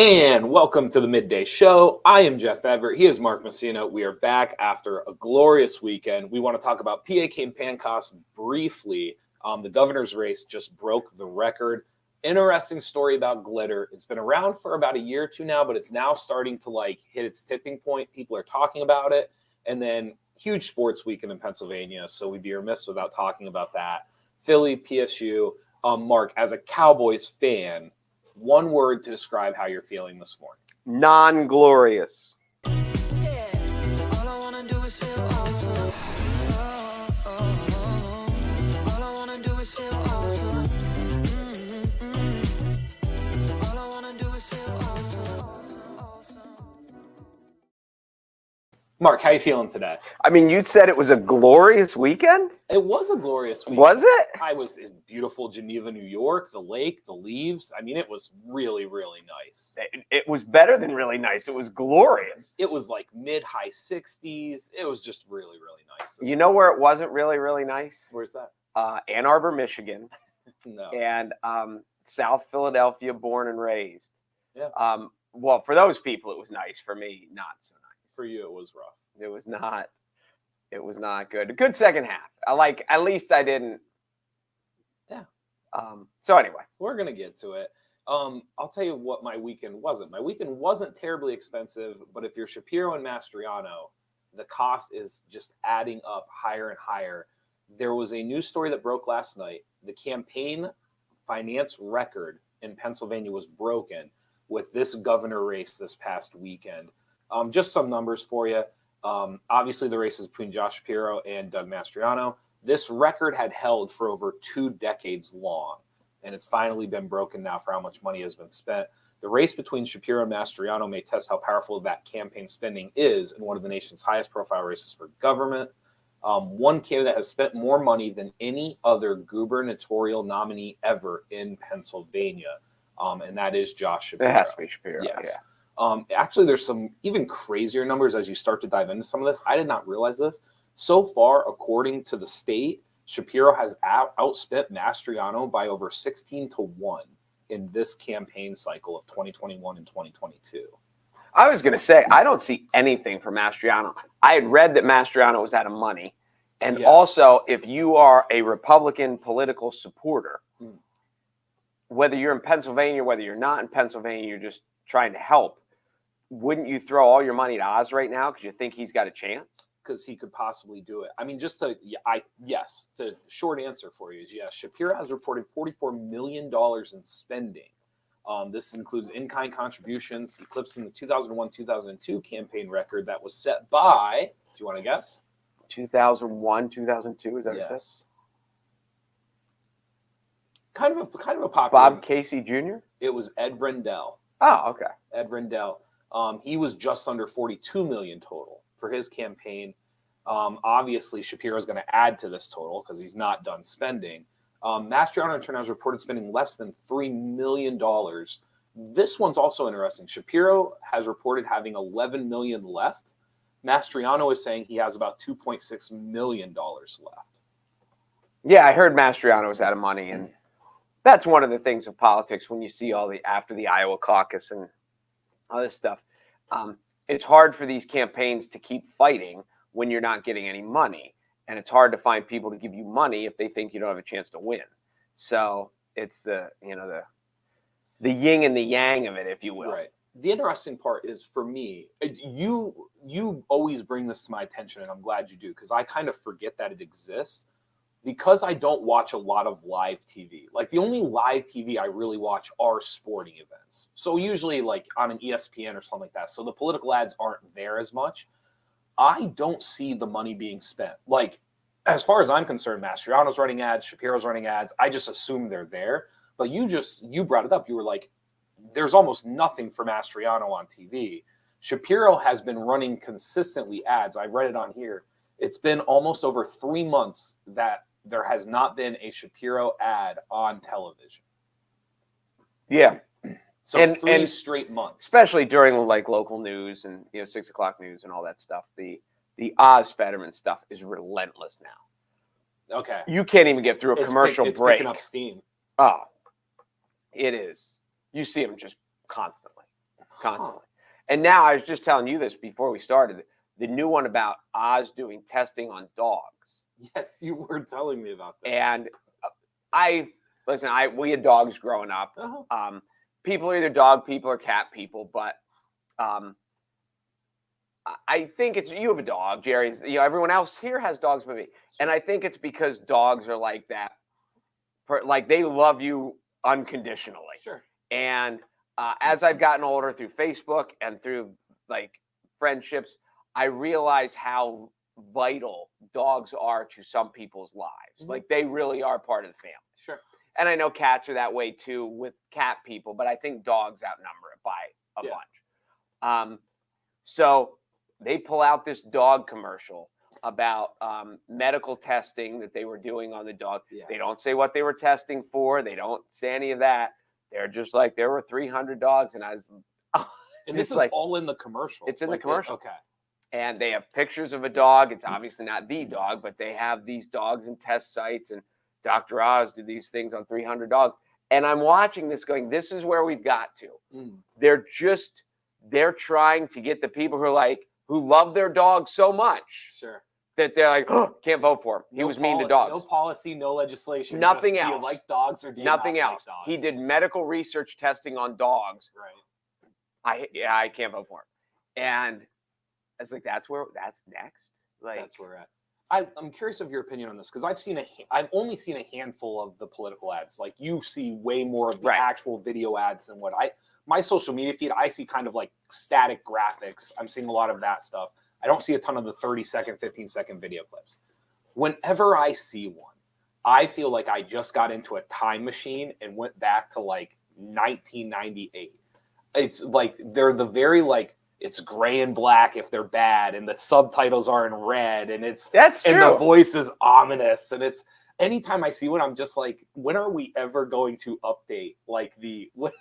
And welcome to the Midday Show. I am Jeff Everett. He is Mark Messina. We are back after a glorious weekend. We want to talk about PA campaign costs briefly. The governor's race just broke the record. Interesting story about glitter. It's been around for about a year or two now, but it's now starting to hit its tipping point. People are talking about it. And then huge sports weekend in Pennsylvania. So we'd be remiss without talking about that. Philly, PSU. Mark, as a Cowboys fan, one word to describe how you're feeling this morning. Non-glorious. Mark, how you feeling today? I mean, you said it was a glorious weekend? It was a glorious weekend. Was it? I was in beautiful Geneva, New York, the lake, the leaves. I mean, it was really, really nice. It was better than really nice. It was glorious. It was like mid-high 60s. It was just really, really nice. You know where it wasn't really, really nice? Where's that? Ann Arbor, Michigan. No. And South Philadelphia, born and raised. Yeah. Well, for those people, it was nice. For me, not so nice. For you, it was rough. It was not. It was not good. A good second half. At least I didn't. Yeah. So anyway, we're gonna get to it. I'll tell you what my weekend wasn't. My weekend wasn't terribly expensive, but if you're Shapiro and Mastriano, the cost is just adding up higher and higher. There was a news story that broke last night. The campaign finance record in Pennsylvania was broken with this governor race this past weekend. Just some numbers for you. Obviously, the race is between Josh Shapiro and Doug Mastriano. This record had held for over 2 decades long, and it's finally been broken now for how much money has been spent. The race between Shapiro and Mastriano may test how powerful that campaign spending is in one of the nation's highest profile races for government. One candidate has spent more money than any other gubernatorial nominee ever in Pennsylvania, and that is Josh Shapiro. It has to be Shapiro. Yes. Yeah. Actually, there's some even crazier numbers as you start to dive into some of this. I did not realize this. So far, according to the state, Shapiro has outspent Mastriano by over 16-1 in this campaign cycle of 2021 and 2022. I was going to say, I don't see anything for Mastriano. I had read that Mastriano was out of money. And Yes. Also, if you are a Republican political supporter, whether you're in Pennsylvania, whether you're not in Pennsylvania, you're just trying to help, wouldn't you throw all your money at Oz right now because you think he's got a chance? Because he could possibly do it. I mean, yes. The short answer for you is yes. Shapiro has reported $44 million in spending. This includes in-kind contributions, eclipsing the 2001-2002 campaign record that was set by, do you want to guess? 2001, 2002, is that what it says? Yes. Kind of a popular. Bob Casey Jr.? It was Ed Rendell. Oh, okay. Ed Rendell. He was just under $42 million total for his campaign. Obviously, Shapiro is going to add to this total because he's not done spending. Mastriano in turn has reported spending less than $3 million. This one's also interesting. Shapiro has reported having $11 million left. Mastriano is saying he has about $2.6 million left. Yeah, I heard Mastriano was out of money, and that's one of the things of politics when you see after the Iowa caucus and all this stuff. It's hard for these campaigns to keep fighting when you're not getting any money. And it's hard to find people to give you money if they think you don't have a chance to win. So it's the yin and the yang of it, if you will. Right. The interesting part is, for me, you always bring this to my attention, and I'm glad you do, because I kind of forget that it exists. Because I don't watch a lot of live TV. Like, the only live TV I really watch are sporting events. So usually on an ESPN or something like that. So the political ads aren't there as much. I don't see the money being spent. As far as I'm concerned, Mastriano's running ads, Shapiro's running ads. I just assume they're there. But you brought it up. You were like, there's almost nothing for Mastriano on TV. Shapiro has been running consistently ads. I read it on here. It's been almost over 3 months that there has not been a Shapiro ad on television. Yeah. So three straight months. Especially during local news and 6 o'clock news and all that stuff. The Oz Fetterman stuff is relentless now. Okay. You can't even get through a commercial it's break. Picking up steam. Oh, it is. You see them just constantly. constantly. And now I was just telling you this before we started. The new one about Oz doing testing on dogs. Yes, you were telling me about this. And we had dogs growing up. People are either dog people or cat people, but I think you have a dog, Jerry's. Everyone else here has dogs but me, and I think it's because dogs are like that. Like they love you unconditionally. Sure. And as I've gotten older through Facebook and through like friendships, I realize how vital dogs are to some people's lives. Like they really are part of the family. Sure. And I know cats are that way too with cat people, but I think dogs outnumber it by a bunch. So they pull out this dog commercial about medical testing that they were doing on the dog. Yes. They don't say what they were testing for. They don't say any of that. They're just like, there were 300 dogs. And I was, and this is like, all in the commercial. It's in the commercial. Okay. And they have pictures of a dog. It's obviously not the dog, but they have these dogs in test sites. And Dr. Oz did these things on 300 dogs. And I'm watching this going, this is where we've got to. They're trying to get the people who love their dog so much. Sure. That they're like, oh, can't vote for him. He was mean to dogs. No policy, no legislation. Nothing else. Do you like dogs or do you Nothing not else. Like dogs? He did medical research testing on dogs. Right. I can't vote for him. And it's like that's next. Like that's where we're at. I'm curious of your opinion on this because I've only seen a handful of the political ads. Like you see way more of the actual video ads than what my social media feed. I see kind of like static graphics. I'm seeing a lot of that stuff. I don't see a ton of the 30-second, 15-second video clips. Whenever I see one, I feel like I just got into a time machine and went back to like 1998. It's like they're the very like it's gray and black if they're bad, and the subtitles are in red, and that's true. And the voice is ominous, and it's anytime I see one, I'm just like, when are we ever going to update? Like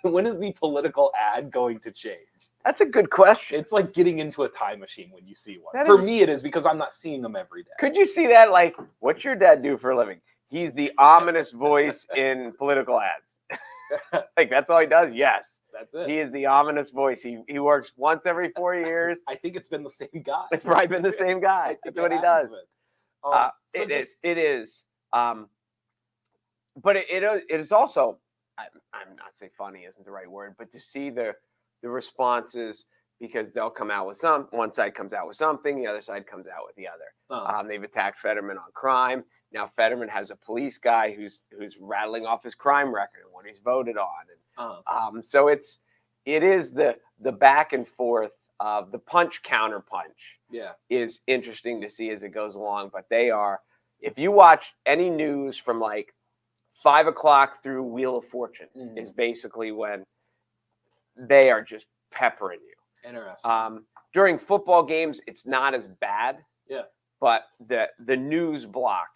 when is the political ad going to change? That's a good question. It's like getting into a time machine when you see one. For me, it is because I'm not seeing them every day. Could you see that? Like, what's your dad do for a living? He's the ominous voice in political ads. Like, that's all he does? Yes. That's it. He is the ominous voice. He works once every 4 years. I think it's been the same guy. It's probably been the same guy. That's what he does. It is. But it is also, I'm not saying funny isn't the right word, but to see the responses, because they'll come out with one side comes out with something, the other side comes out with the other. They've attacked Fetterman on crime. Now Fetterman has a police guy who's rattling off his crime record and what he's voted on. And so it is the back and forth of the punch counter punch. Yeah, is interesting to see as it goes along. But they are, if you watch any news from like 5 o'clock through Wheel of Fortune, is basically when they are just peppering you. Interesting. During football games, it's not as bad. Yeah. But the news block,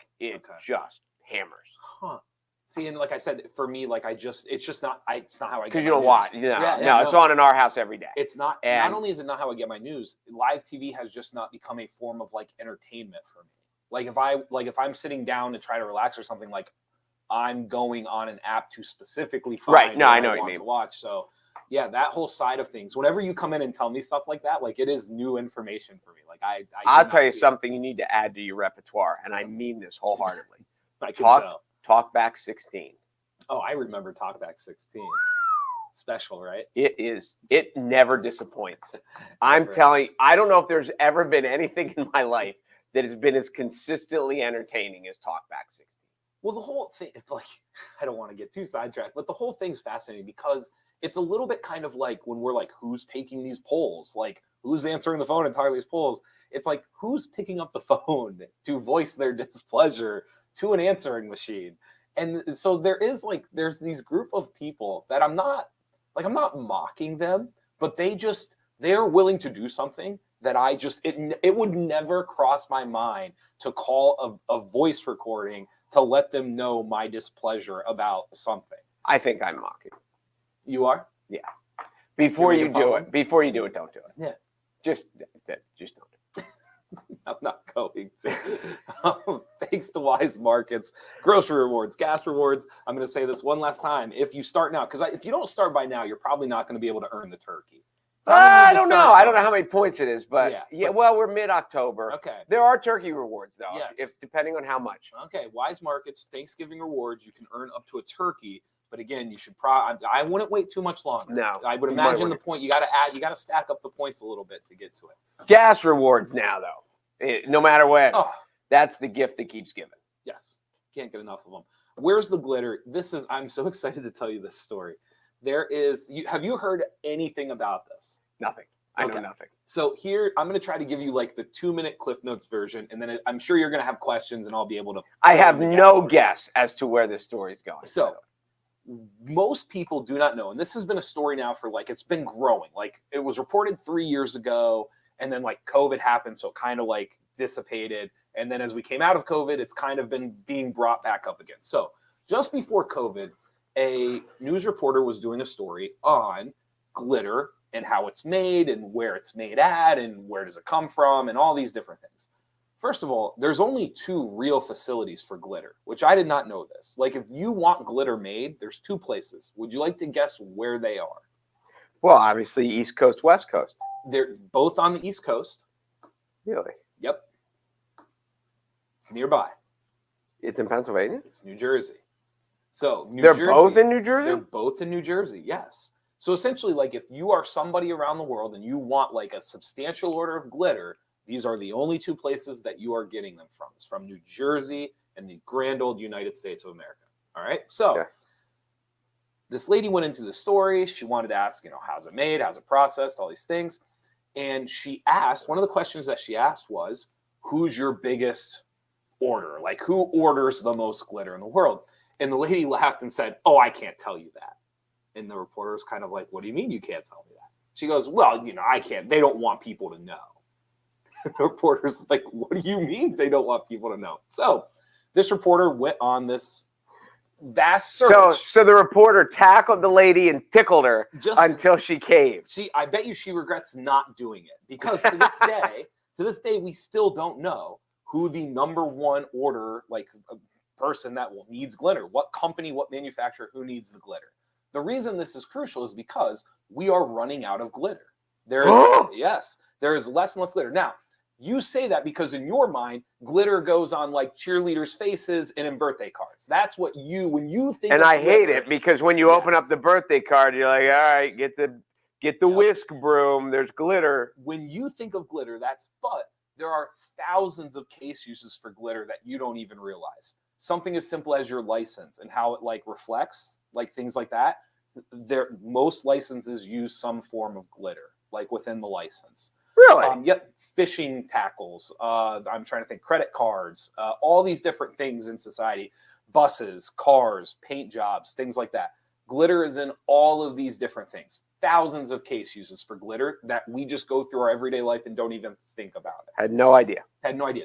just hammers. Huh. See, and like I said, for me, like it's just not how I get my news. Because you don't watch. No, it's on in our house every day. It's not. And not only is it not how I get my news, live TV has just not become a form of like entertainment for me. Like if I'm sitting down to try to relax or something, like I'm going on an app to specifically find I know what you want mean. to watch. So yeah, that whole side of things. Whenever you come in and tell me stuff like that, like it is new information for me. Like I'll tell you something you need to add to your repertoire, and I mean this wholeheartedly. Talkback 16. Oh, I remember Talkback 16. Special, right? It is. It never disappoints. I'm telling you, I don't know if there's ever been anything in my life that has been as consistently entertaining as Talkback 16. Well, the whole thing, like, I don't want to get too sidetracked, but the whole thing's fascinating because it's a little bit kind of like when we're like, who's taking these polls? Like, who's answering the phone and talking these polls? It's like, who's picking up the phone to voice their displeasure to an answering machine? And so there's these group of people that I'm not mocking them, but they're willing to do something that it would never cross my mind to call a voice recording to let them know my displeasure about something. I think I'm mocking. You are? Yeah. Before you do it, don't do it. Yeah. Just don't do it. I'm not going to. Thanks to Weis Markets, grocery rewards, gas rewards. I'm going to say this one last time. If you start now, because if you don't start by now, you're probably not going to be able to earn the turkey. I don't know. I don't know how many points it is, but yeah. Well, we're mid-October. Okay. There are turkey rewards though, Yes. if depending on how much. Okay. Weis Markets Thanksgiving rewards. You can earn up to a turkey, but again, you should probably. I wouldn't wait too much longer. No. I would imagine the point you got to add. You got to stack up the points a little bit to get to it. Gas rewards now though, no matter what. Oh. That's the gift that keeps giving. Yes. Can't get enough of them. Where's the glitter? I'm so excited to tell you this story. Have you heard anything about this? Nothing. I know nothing. So here, I'm going to try to give you like the 2-minute Cliff Notes version, and then I'm sure you're going to have questions, and I'll be able to. I have no guess as to where this story is going. So most people do not know, and this has been a story now for it's been growing. Like it was reported 3 years ago, and then COVID happened, so it kind of dissipated. And then as we came out of COVID, it's kind of been being brought back up again. So just before COVID, a news reporter was doing a story on glitter and how it's made and where it's made at and where does it come from and all these different things. First of all, there's only 2 real facilities for glitter, which I did not know this. If you want glitter made, there's 2 places. Would you like to guess where they are? Well, obviously East Coast, West Coast. They're both on the East Coast. Really? Yep. It's nearby. It's in Pennsylvania? It's New Jersey. So They're both in New Jersey? They're both in New Jersey, yes. So essentially, if you are somebody around the world and you want a substantial order of glitter, these are the only 2 places that you are getting them from. It's from New Jersey and the grand old United States of America. All right. So this lady went into the story. She wanted to ask, how's it made? How's it processed? All these things. And she asked, one of the questions that she asked was, who's your biggest order? Who orders the most glitter in the world? And the lady laughed and said, oh, I can't tell you that. And the reporter was kind of like, what do you mean you can't tell me that? She goes, well, I can't. They don't want people to know. The reporter's like, what do you mean they don't want people to know? So this reporter went on this vast search. So the reporter tackled the lady and tickled her until she caved. I bet you she regrets not doing it because to this day, we still don't know who the number 1 order, person that needs glitter. What company, what manufacturer, who needs the glitter? The reason this is crucial is because we are running out of glitter. There is less and less glitter. Now, you say that because in your mind, glitter goes on cheerleaders' faces and in birthday cards. That's what when you think. And I hate it because when you open up the birthday card, you're like, all right, get the whisk broom. There's glitter. When you think of glitter, but there are thousands of case uses for glitter that you don't even realize. Something as simple as your license and how it reflects, things like that. Most licenses use some form of glitter, within the license. Really? Yep. Fishing tackles. I'm trying to think. Credit cards. All these different things in society. Buses, cars, paint jobs, things like that. Glitter is in all of these different things. Thousands of case uses for glitter that we just go through our everyday life and don't even think about it. Had no idea.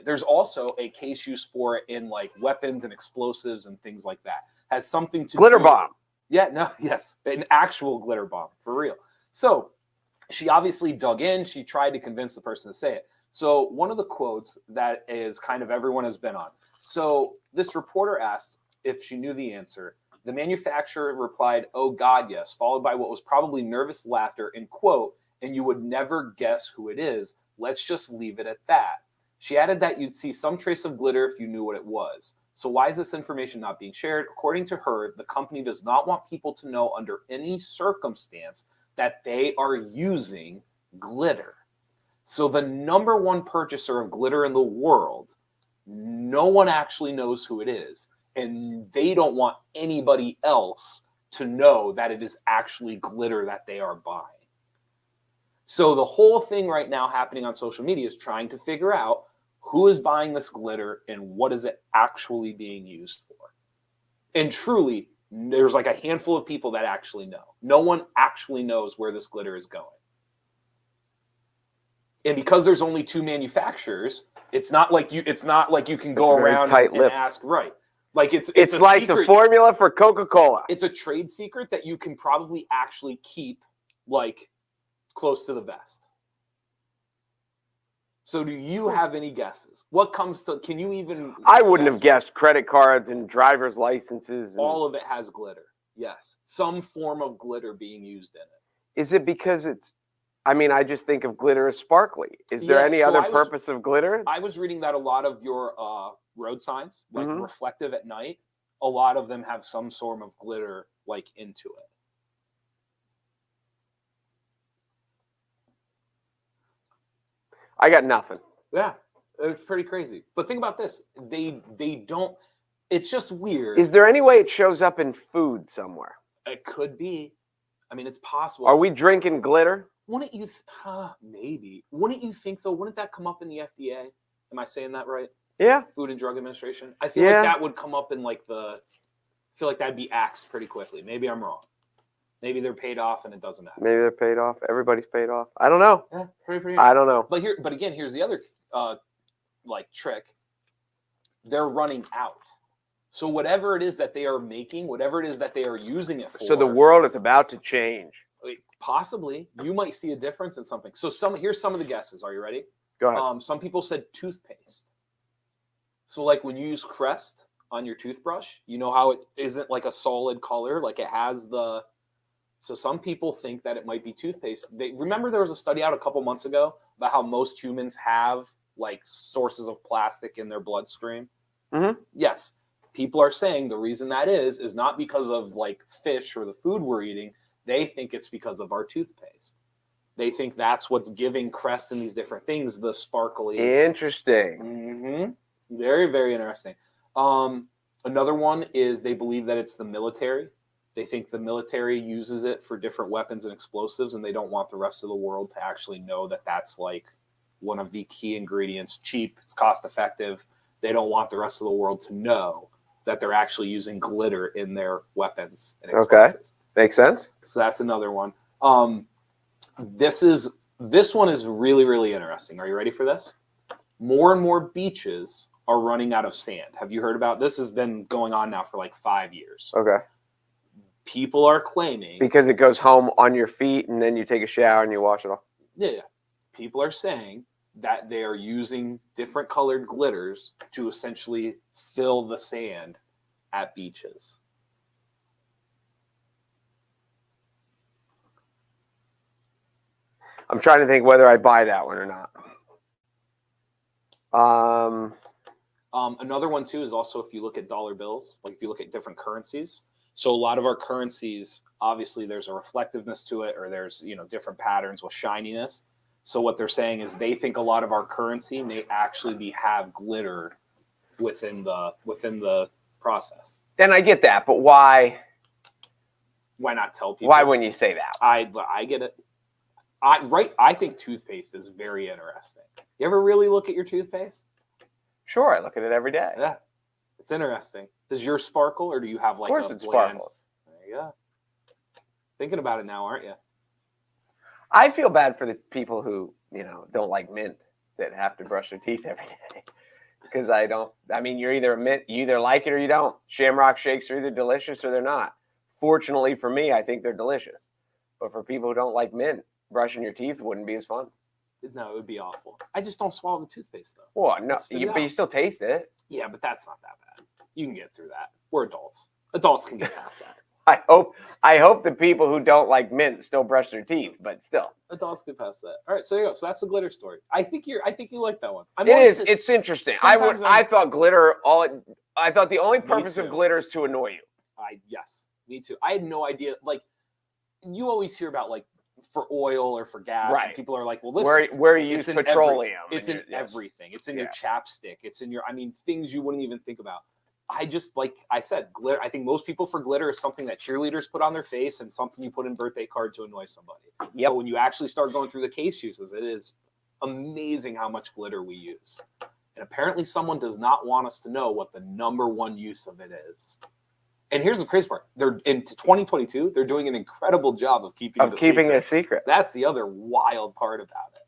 There's also a case use for it in weapons and explosives and things like that. Has something to glitter bomb. Yeah, no, yes, an actual glitter bomb for real. So she obviously dug in. She tried to convince the person to say it. So one of the quotes that is kind of everyone has been on. So this reporter asked if she knew the answer. The manufacturer replied, oh, God, yes, followed by what was probably nervous laughter and quote, and you would never guess who it is. Let's just leave it at that. She added that you'd see some trace of glitter if you knew what it was. So why is this information not being shared? According to her, the company does not want people to know under any circumstance that they are using glitter. So the number 1 purchaser of glitter in the world, no one actually knows who it is. And they don't want anybody else to know that it is actually glitter that they are buying. So the whole thing right now happening on social media is trying to figure out who is buying this glitter and what is it actually being used for. And truly, there's a handful of people that actually know. No one actually knows where this glitter is going. And because there's only 2 manufacturers, it's not like you can go around and ask, right. It's like the formula for Coca-Cola. It's a trade secret that you can probably actually keep close to the vest. So do you have any guesses? What comes to, can you even? I wouldn't have guessed credit cards and driver's licenses. All of it has glitter. Yes. Some form of glitter being used in it. Is it because it's I mean, I just think of glitter as sparkly. Is there any other purpose of glitter? I was reading that a lot of your road signs, like Mhm. reflective at night, a lot of them have some form of glitter like into it. I got nothing. Yeah, it's pretty crazy. But think about this. They don't, it's just weird. Is there any way it shows up in food somewhere? It could be. I mean, it's possible. Are we drinking glitter? Wouldn't you, maybe. Wouldn't you think, though, wouldn't that come up in the FDA? Am I saying that right? Yeah. Food and Drug Administration? I feel like that would come up in like I feel like that'd be axed pretty quickly. Maybe I'm wrong. Maybe they're paid off and it doesn't matter. Maybe they're paid off. Everybody's paid off. I don't know. Yeah, pretty I don't know. But again, here's the other trick. They're running out. So whatever it is that they are making, whatever it is that they are using it for. So the world is about to change. Possibly. You might see a difference in something. So here's some of the guesses. Are you ready? Go ahead. Some people said toothpaste. So like when you use Crest on your toothbrush, you know how it isn't like a solid color, like it has the. So some people think that it might be toothpaste. Remember there was a study out a couple months ago about how most humans have like sources of plastic in their bloodstream. Mm-hmm. Yes. People are saying the reason that is not because of like fish or the food we're eating. They think it's because of our toothpaste. They think that's what's giving Crest and these different things the sparkly. Interesting. Mm-hmm. Very, very interesting. Another one is they believe that it's the military. They think the military uses it for different weapons and explosives, and they don't want the rest of the world to actually know that that's like one of the key ingredients. Cheap, it's cost effective. They don't want the rest of the world to know that they're actually using glitter in their weapons and explosives. Okay. Makes sense. So that's another one. This one is really, really interesting. Are you ready for this? More and more beaches are running out of sand. Have you heard about this? Has been going on now for like 5 years. Okay. People are claiming because it goes home on your feet and then you take a shower and you wash it off. Yeah. People are saying that they are using different colored glitters to essentially fill the sand at beaches. I'm trying to think whether I buy that one or not. Another one too is also if you look at dollar bills, like if you look at different currencies. So a lot of our currencies, obviously there's a reflectiveness to it, or there's, different patterns with shininess. So what they're saying is they think a lot of our currency may actually have glitter within the process. Then I get that, but why? Why not tell people? Why wouldn't you say that? I get it. I think toothpaste is very interesting. You ever really look at your toothpaste? Sure, I look at it every day. Yeah, it's interesting. Does yours sparkle, or do you have like of course a it bland? Sparkles. There you go. Thinking about it now, aren't you? I feel bad for the people who don't like mint that have to brush their teeth every day. Because I don't. I mean, you're either a mint, you either like it or you don't. Shamrock shakes are either delicious or they're not. Fortunately for me, I think they're delicious. But for people who don't like mint, brushing your teeth wouldn't be as fun. No, it would be awful. I just don't swallow the toothpaste though. Well, no, but you still taste it. Yeah, but that's not that bad. You can get through that. We're adults. Adults can get past that. I hope the people who don't like mint still brush their teeth, but still. Adults get past that. All right, so there you go. So that's the glitter story. I think you like that one. It's interesting. I thought glitter I thought the only purpose of glitter is to annoy you. Yes, me too. I had no idea. Like, you always hear about like for oil or for gas, right? And people are like, well, listen, where you use petroleum. It's in everything. It's in your chapstick. It's in things you wouldn't even think about. I just, like I said, glitter. I think most people for glitter is something that cheerleaders put on their face and something you put in birthday card to annoy somebody. Yep. But when you actually start going through the case uses, it is amazing how much glitter we use. And apparently someone does not want us to know what the number one use of it is. And here's the crazy part. They're in 2022, they're doing an incredible job of keeping it a secret. That's the other wild part about it.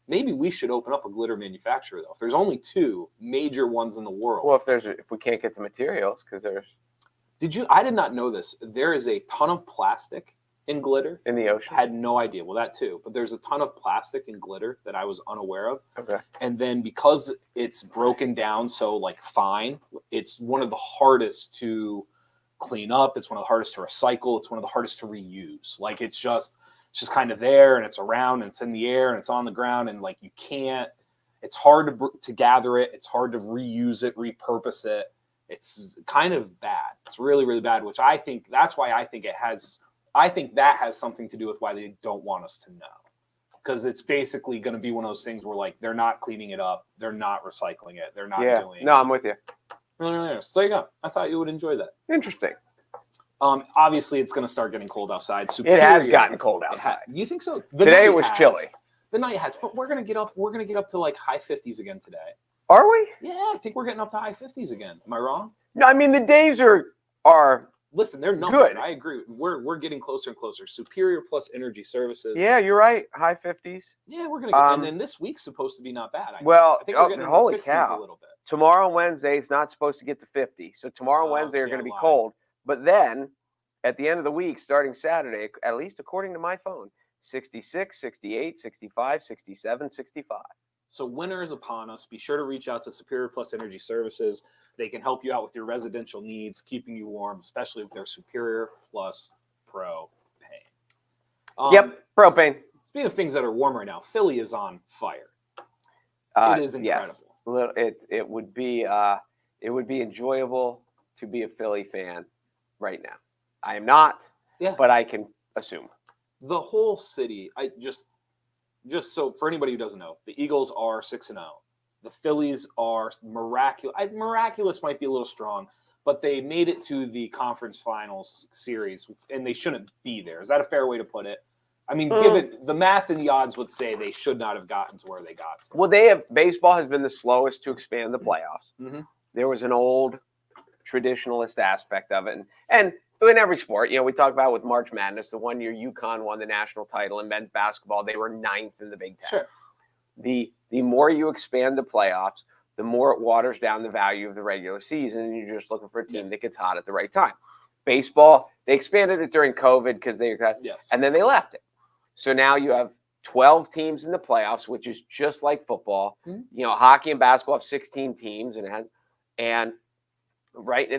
Maybe we should open up a glitter manufacturer, though. If there's only 2 major ones in the world. Well, if we can't get the materials, because there's. I did not know this. There is a ton of plastic in glitter. In the ocean? I had no idea. Well, that too. But there's a ton of plastic in glitter that I was unaware of. Okay. And then because it's broken down so like fine, it's one of the hardest to clean up. It's one of the hardest to recycle. It's one of the hardest to reuse. Like, it's just, it's just kind of there and it's around and it's in the air and it's on the ground and like you can't. It's hard to gather it. It's hard to reuse it, repurpose it. It's kind of bad. It's really, really bad, which I think that's why I think that has something to do with why they don't want us to know. Because it's basically going to be one of those things where like they're not cleaning it up. They're not recycling it. They're not doing. No, I'm with you. No. So there you go. I thought you would enjoy that. Interesting. Obviously, it's going to start getting cold outside. It has gotten cold outside. You think so? Today it was chilly. The night has, but we're gonna get up to like high 50s again today. Are we? Yeah, I think we're getting up to high 50s again. Am I wrong? No, I mean the days are listen, they're numbered. Good. I agree. We're getting closer and closer. Superior plus Energy Services. Yeah, you're right. High 50s. Yeah, we're gonna get, and then this week's supposed to be not bad. I think we're getting holy into the 60s cow. a little bit. Tomorrow Wednesday it's not supposed to get to 50. So tomorrow and Wednesday are going to be cold. But then at the end of the week, starting Saturday, at least according to my phone, 66, 68, 65, 67, 65. So winter is upon us. Be sure to reach out to Superior Plus Energy Services. They can help you out with your residential needs, keeping you warm, especially with their Superior Plus Propane. Propane. Speaking of things that are warm right now, Philly is on fire. It is incredible. Yes. It would be enjoyable to be a Philly fan right now. I am not, but I can assume. The whole city, just so for anybody who doesn't know, the Eagles are 6-0. The Phillies are miraculous. Miraculous might be a little strong, but they made it to the conference finals series, and they shouldn't be there. Is that a fair way to put it? I mean, given the math and the odds would say they should not have gotten to where they got to. Well, baseball has been the slowest to expand the playoffs. Mm-hmm. There was an old traditionalist aspect of it, and in every sport, we talk about with March Madness, the 1 year UConn won the national title in men's basketball. They were 9th in the Big Ten. Sure. The more you expand the playoffs, the more it waters down the value of the regular season, and you're just looking for a team that gets hot at the right time. Baseball, they expanded it during COVID because and then they left it. So now you have 12 teams in the playoffs, which is just like football. Mm-hmm. Hockey and basketball have 16 teams, and right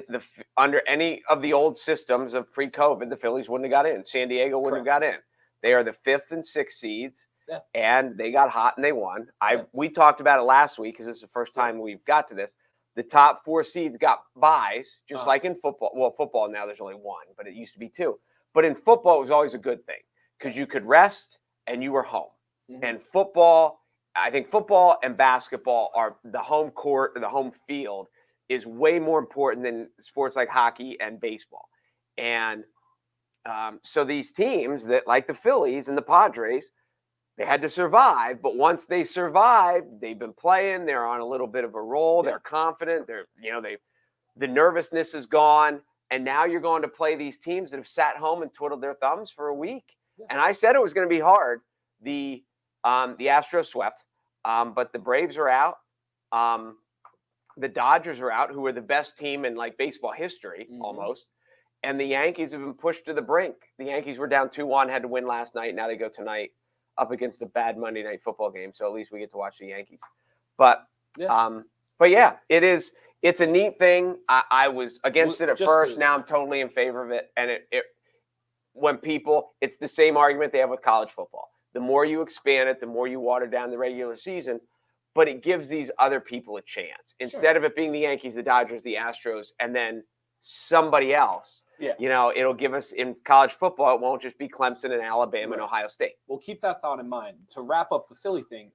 under any of the old systems of pre-COVID, the Phillies wouldn't have got in. San Diego wouldn't have got in. They are the 5th and 6th seeds, and they got hot and they won. We talked about it last week because this is the first time we've got to this. The top 4 seeds got buys, just like in football. Well, football now there's only 1, but it used to be 2. But in football, it was always a good thing because you could rest and you were home. Mm-hmm. And football, I think football and basketball are the home court or the home field is way more important than sports like hockey and baseball. And so these teams that like the Phillies and the Padres, they had to survive. But once they survived, they've been playing. They're on a little bit of a roll. They're confident. The nervousness is gone. And now you're going to play these teams that have sat home and twiddled their thumbs for a week. Yeah. And I said it was going to be hard. The Astros swept, but the Braves are out. The Dodgers are out, who are the best team in like baseball history almost. And the Yankees have been pushed to the brink. The Yankees were down 2-1, had to win last night. Now they go tonight up against a bad Monday night football game. So at least we get to watch the Yankees. But yeah, it's a neat thing. I was against it at first. Now I'm totally in favor of it. And it's the same argument they have with college football. The more you expand it, the more you water down the regular season. But it gives these other people a chance. Instead of it being the Yankees, the Dodgers, the Astros, and then somebody else. Yeah. It'll give us in college football, it won't just be Clemson and Alabama and Ohio State. Well, keep that thought in mind. To wrap up the Philly thing,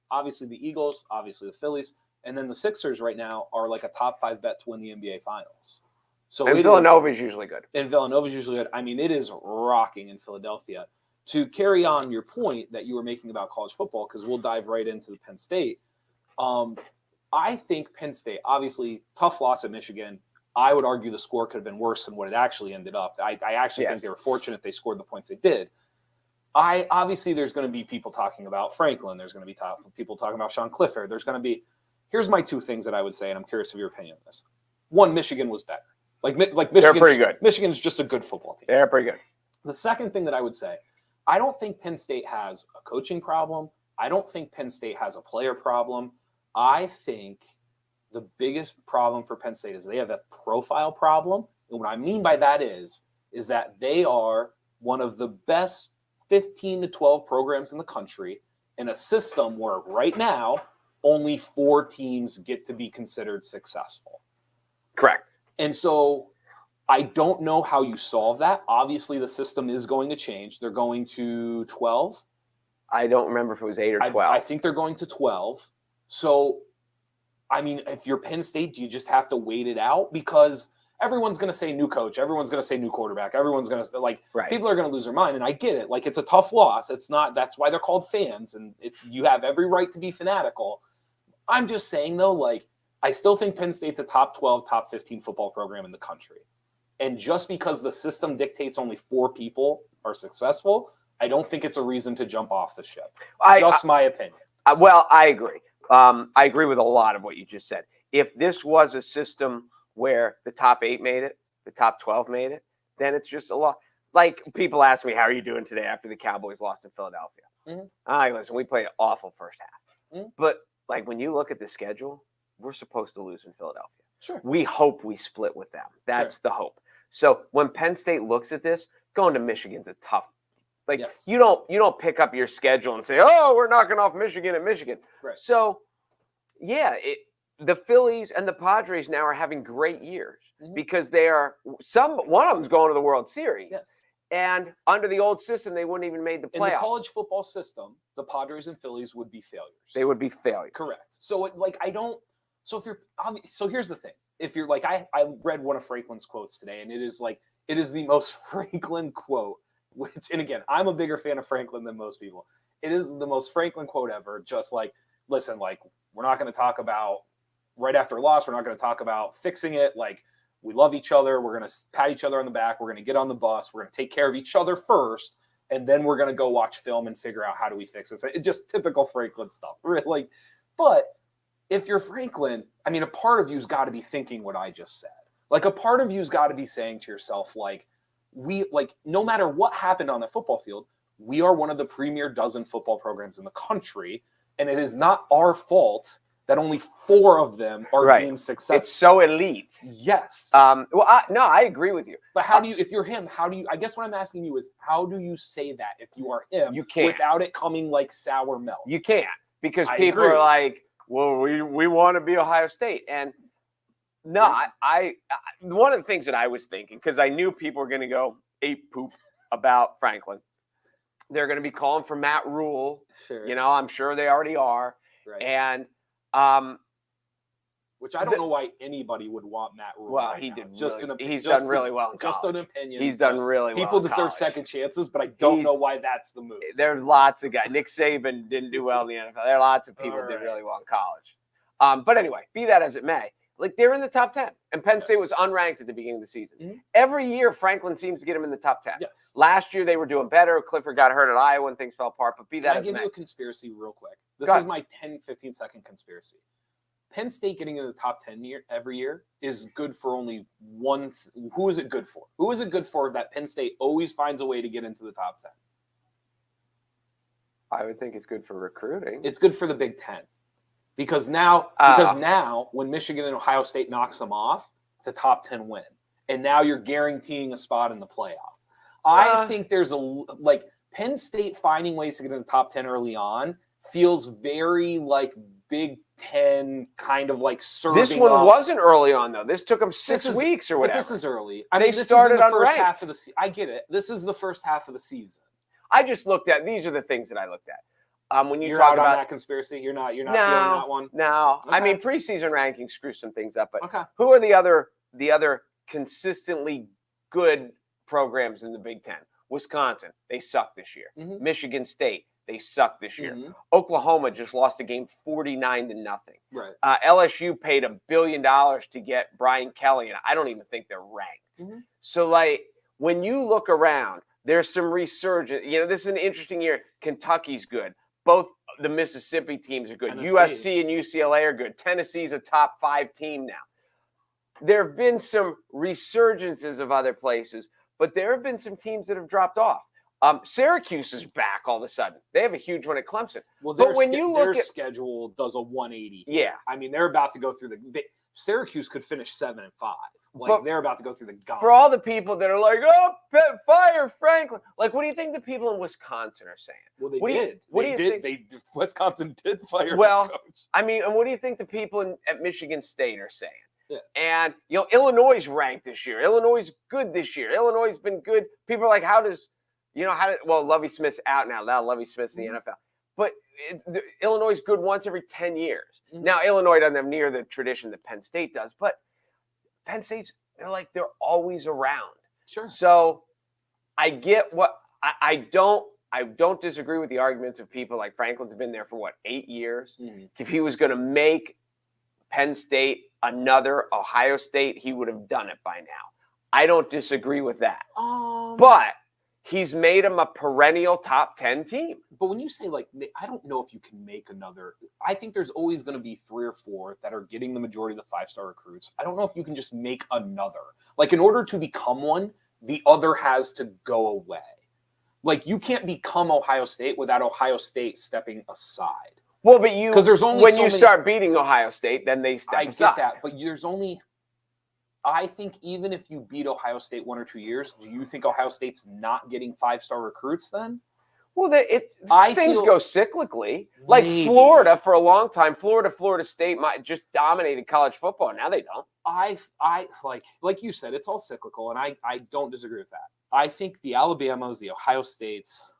obviously the Eagles, obviously the Phillies, and then the Sixers right now are like a top 5 bet to win the NBA Finals. So Villanova is usually good. And Villanova is usually good. I mean, it is rocking in Philadelphia. To carry on your point that you were making about college football, because we'll dive right into the Penn State. I think Penn State, obviously, tough loss at Michigan. I would argue the score could have been worse than what it actually ended up. I actually think they were fortunate they scored the points they did. Obviously, there's going to be people talking about Franklin. There's going to be people talking about Sean Clifford. Here's my 2 things that I would say, and I'm curious of your opinion on this. One, Michigan was better. Like Michigan, they're pretty good. Michigan's just a good football team. They're pretty good. The second thing that I would say, I don't think Penn State has a coaching problem. I don't think Penn State has a player problem. I think the biggest problem for Penn State is they have a profile problem. And what I mean by that is that they are one of the best 15 to 12 programs in the country in a system where right now only 4 teams get to be considered successful. Correct. And so I don't know how you solve that. Obviously, the system is going to change. They're going to 12. I don't remember if it was 8 or 12. I think they're going to 12. So, I mean, if you're Penn State, do you just have to wait it out? Because everyone's going to say new coach. Everyone's going to say new quarterback. Everyone's going to, like, Right. People are going to lose their mind. And I get it. Like, it's a tough loss. It's not, that's why they're called fans. And you have every right to be fanatical. I'm just saying, though, like, I still think Penn State's a top 12, top 15 football program in the country. And just because the system dictates only 4 people are successful, I don't think it's a reason to jump off the ship. My opinion. Well, I agree. I agree with a lot of what you just said. If this was a system where the top 8 made it, the top 12 made it, then it's just a lot. Like, people ask me, how are you doing today after the Cowboys lost in Philadelphia? Mm-hmm. Listen, we played an awful first half. Mm-hmm. But, like, when you look at the schedule, we're supposed to lose in Philadelphia. Sure. We hope we split with them. That's the hope. So when Penn State looks at this, going to Michigan's a tough. Like, yes. you don't pick up your schedule and say, oh, we're knocking off Michigan at Michigan. Right. So, yeah, the Phillies and the Padres now are having great years because one of them's going to the World Series. Yes. And under the old system, they wouldn't even made the playoffs. In the college football system, the Padres and Phillies would be failures. They would be failures. Correct. So, so here's the thing. If you're like, I read one of Franklin's quotes today, and it is the most Franklin quote, and again, I'm a bigger fan of Franklin than most people. It is the most Franklin quote ever. Just like, listen, like, we're not going to talk about right after a loss. We're not going to talk about fixing it. Like, we love each other. We're going to pat each other on the back. We're going to get on the bus. We're going to take care of each other first. And then we're going to go watch film and figure out how do we fix this. It's just typical Franklin stuff. Really. But if you're Franklin, I mean, a part of you's got to be thinking what I just said. Like, a part of you's got to be saying to yourself, like, no matter what happened on the football field, we are one of the premier dozen football programs in the country. And it is not our fault that only 4 of them are deemed successful. It's so elite. Yes. I agree with you. But how do you, if you're him, I guess what I'm asking you is, how do you say that if you are him you can't. Without it coming like sour milk? You can't, because people are like, well, we want to be Ohio State. And no, I one of the things that I was thinking, because I knew people were going to go ape poop about Franklin. They're going to be calling for Matt Rule. Sure. I'm sure they already are. Right. And which I don't know why anybody would want Matt Rule. Well, right he now. did. He's done really well in college. Just an opinion. He's done really well. People deserve second chances, but I don't know why that's the move. There's lots of guys. Nick Saban didn't do well in the NFL. There are lots of people that did really well in college. But anyway, be that as it may, like, they're in the top 10, and Penn State was unranked at the beginning of the season. Mm-hmm. Every year, Franklin seems to get them in the top 10. Yes. Last year, they were doing better. Clifford got hurt at Iowa and things fell apart. But be that as it may. Can I give you a conspiracy real quick? This is my 10, 15-second conspiracy. Penn State getting into the top 10 every year is good for only one. Who is it good for? Who is it good for that Penn State always finds a way to get into the top 10? I would think it's good for recruiting. It's good for the Big Ten. Because now, when Michigan and Ohio State knocks them off, it's a top 10 win. And now you're guaranteeing a spot in the playoff. I think there's Penn State finding ways to get in the top 10 early on feels very like Big Ten kind of like serving. This one wasn't early on, though. This took them 6 weeks or whatever. But this is early. This started is in the first unranked. half of the season. I get it. This is the first half of the season. I just looked at, these are the things that I looked at. When you're talk out about that conspiracy, you're not feeling that one. No, okay. I mean, preseason rankings screw some things up. But who are the other consistently good programs in the Big Ten? Wisconsin, they suck this year. Mm-hmm. Michigan State, they suck this year. Mm-hmm. Oklahoma just lost a game 49-0. Right. LSU paid $1 billion to get Brian Kelly, and I don't even think they're ranked. Mm-hmm. So, like, when you look around, there's some resurgence. This is an interesting year. Kentucky's good. Both the Mississippi teams are good. Tennessee. USC and UCLA are good. Tennessee's a top 5 team now. There have been some resurgences of other places, but there have been some teams that have dropped off. Syracuse is back all of a sudden. They have a huge one at Clemson. Well, their schedule does a 180. Yeah. I mean, they're about to go through Syracuse could finish 7-5. Like, they're about to go through the gauntlet. For all the people that are like, oh, fire Franklin. Like, what do you think the people in Wisconsin are saying? Well, they what did. What do you think? Wisconsin did fire Well, coach. I mean, and what do you think the people at Michigan State are saying? Yeah. And, Illinois is ranked this year. Illinois is good this year. Illinois has been good. People are like, well, Lovie Smith's out now. Now Lovie Smith's in the NFL. But Illinois is good once every 10 years. Mm-hmm. Now, Illinois doesn't have near the tradition that Penn State does, but Penn State's, they're always around. Sure. So I get what I don't disagree with the arguments of people like Franklin's been there for 8 years. Mm-hmm. If he was going to make Penn State another Ohio State, he would have done it by now. I don't disagree with that. But he's made him a perennial top 10 team. But when you say, I don't know if you can make another. I think there's always going to be 3 or 4 that are getting the majority of the 5-star recruits. I don't know if you can just make another. In order to become one, the other has to go away. You can't become Ohio State without Ohio State stepping aside. Well, but because there's only when you start beating Ohio State, then they step aside. I get that, but there's only. I think even if you beat Ohio State 1 or 2 years, do you think Ohio State's not getting 5-star recruits then? Well, things go cyclically. Maybe. Florida, for a long time, Florida State just dominated college football. Now they don't. I like you said, it's all cyclical, and I don't disagree with that. I think the Alabamas, the Ohio States,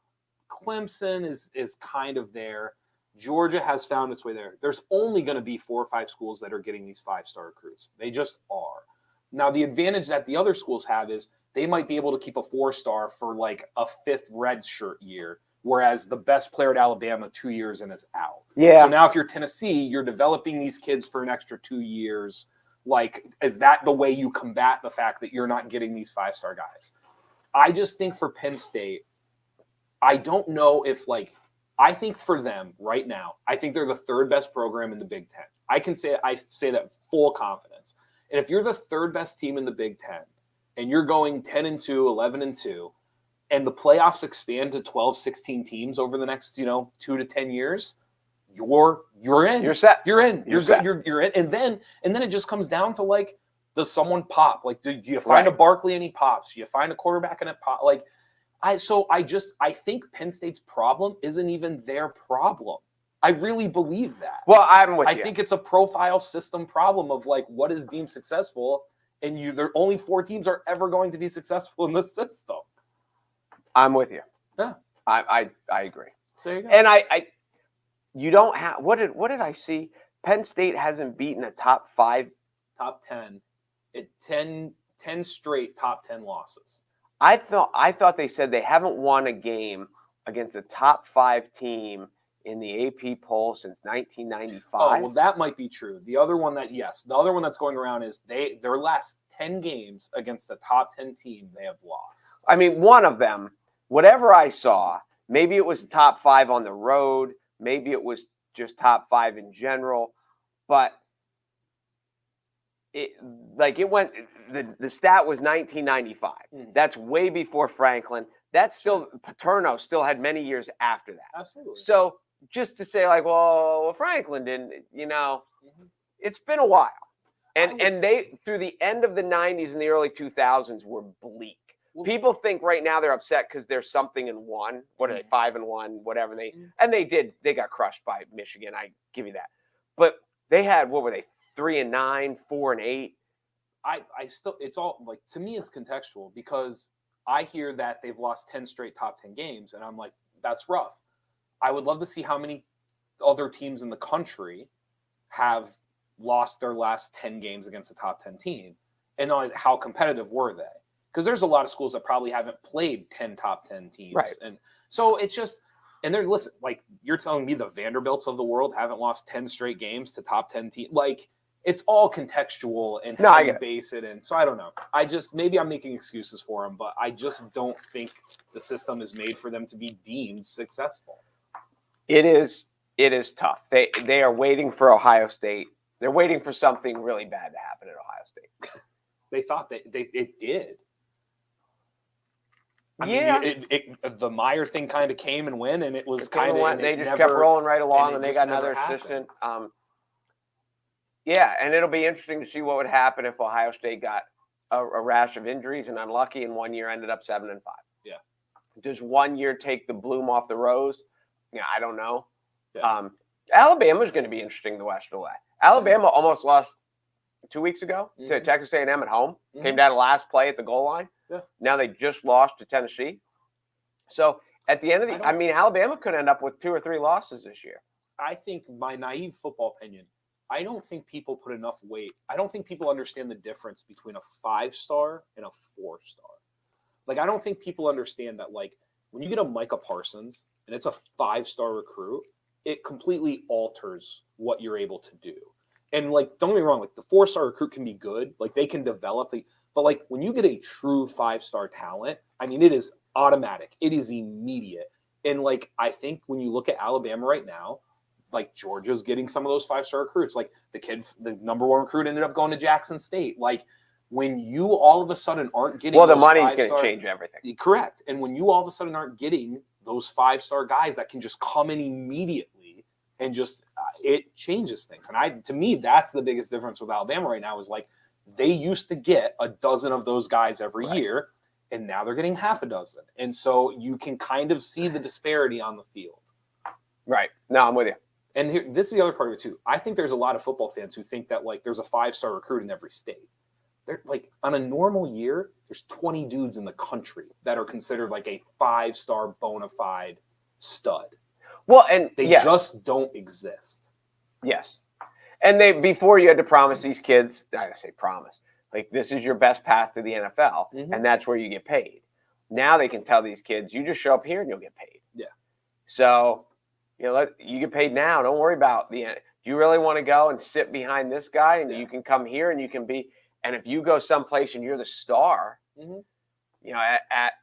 Clemson is kind of there. Georgia has found its way there. There's only going to be 4 or 5 schools that are getting these 5-star recruits. They just are. Now, the advantage that the other schools have is they might be able to keep a 4-star for a 5th red shirt year, whereas the best player at Alabama 2 years and is out. Yeah. So now if you're Tennessee, you're developing these kids for an extra 2 years. Is that the way you combat the fact that you're not getting these 5-star guys? I just think for Penn State, I don't know if I think for them right now, I think they're the 3rd best program in the Big Ten. I say that with full confidence. And if you're the 3rd best team in the Big Ten and you're going 10-2, 11-2, and the playoffs expand to 12, 16 teams over the next, 2 to 10 years, you're in. You're set. You're in. You're set. You're in. And then it just comes down to does someone pop? Do you find a Barkley and he pops? Do you find a quarterback and it pop? I think Penn State's problem isn't even their problem. I really believe that. Well, I'm with you. I think it's a profile system problem of what is deemed successful, and there only 4 teams are ever going to be successful in this system. I'm with you. Yeah, I agree. So there you go. And you don't have what did I see? Penn State hasn't beaten a top 10 straight top 10 losses. I thought they said they haven't won a game against a top 5 team in the AP poll since 1995. Oh, well, that might be true. The other one that's going around is their last 10 games against a top 10 team they have lost. I mean, one of them, whatever I saw, maybe it was top 5 on the road, maybe it was just top 5 in general, but the stat was 1995. Mm-hmm. That's way before Franklin. That's still Paterno still had many years after that. Absolutely. So just to say well, Franklin didn't, it's been a while. And they, through the end of the 90s and the early 2000s, were bleak. People think right now they're upset because there's something in 1. What are they, 5-1, whatever they got crushed by Michigan. I give you that. But they had, what were they, 3-9, 4-8. I still, it's all to me, it's contextual because I hear that they've lost 10 straight top 10 games. And I'm like, that's rough. I would love to see how many other teams in the country have lost their last 10 games against a top 10 team. And how competitive were they? Because there's a lot of schools that probably haven't played 10 top 10 teams. Right. And so it's just, and they're, listen, you're telling me the Vanderbilts of the world haven't lost 10 straight games to top 10 teams. It's all contextual and how you base it in. So I don't know. Maybe I'm making excuses for them, but I just don't think the system is made for them to be deemed successful. It is tough. They are waiting for Ohio State. They're waiting for something really bad to happen at Ohio State. They thought it did. I mean, the Meyer thing kind of came and went, and it was kind of. They just kept rolling right along, and they got another assistant. And it'll be interesting to see what would happen if Ohio State got a rash of injuries and unlucky, and 1 year ended up 7-5. Yeah. Does 1 year take the bloom off the rose? Yeah, I don't know. Yeah. Alabama's going to be interesting the rest of the way. Alabama almost lost 2 weeks ago to Texas A&M at home. Came down to last play at the goal line. Yeah. Now they just lost to Tennessee. So at the end of I mean, Alabama could end up with 2 or 3 losses this year. I think my naive football opinion, I don't think people put enough weight. I don't think people understand the difference between a 5-star and a 4-star. Like, I don't think people understand that, like, when you get a Micah Parsons and it's a 5-star recruit, it completely alters what you're able to do. And, like, don't get me wrong, like, the 4-star recruit can be good. Like, they can develop. But, like, when you get a true 5-star talent, I mean, it is automatic. It is immediate. And, like, I think when you look at Alabama right now, like, Georgia's getting some of those 5-star recruits. Like, the number 1 recruit ended up going to Jackson State. Like, when you all of a sudden aren't getting the money's going to change everything. Correct. And when you all of a sudden aren't getting those 5-star guys that can just come in immediately and just it changes things. And to me, that's the biggest difference with Alabama right now is, like, they used to get a dozen of those guys every year, and now they're getting half a dozen. And so you can kind of see the disparity on the field. Right. No, I'm with you. And here, this is the other part of it too. I think there's a lot of football fans who think that, like, there's a 5-star recruit in every state. They're, like, on a normal year, there's 20 dudes in the country that are considered like a 5-star bona fide stud. Well, and they just don't exist. Yes. And before you had to promise these kids, I say promise, like, this is your best path to the NFL, and that's where you get paid. Now they can tell these kids, you just show up here and you'll get paid. Yeah. So, you get paid now. Don't worry about the end. Do you really want to go and sit behind this guy, and you can come here and you can be, and if you go someplace and you're the star, at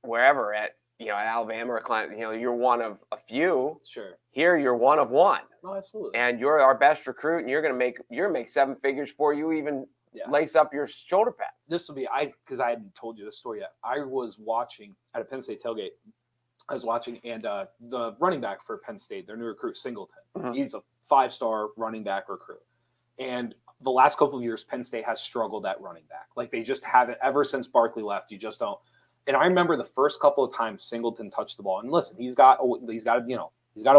wherever, at Alabama or Clemson, you're one of a few. Sure. Here you're one of one. Oh, absolutely. And you're our best recruit, and you're gonna make 7 figures before you even lace up your shoulder pads. This will be because I hadn't told you this story yet. I was watching at a Penn State tailgate. And the running back for Penn State, their new recruit, Singleton. He's a 5-star running back recruit. And the last couple of years, Penn State has struggled at running back. Like, they just haven't, ever since Barkley left. You just don't. And I remember the first couple of times Singleton touched the ball. And listen, he's got a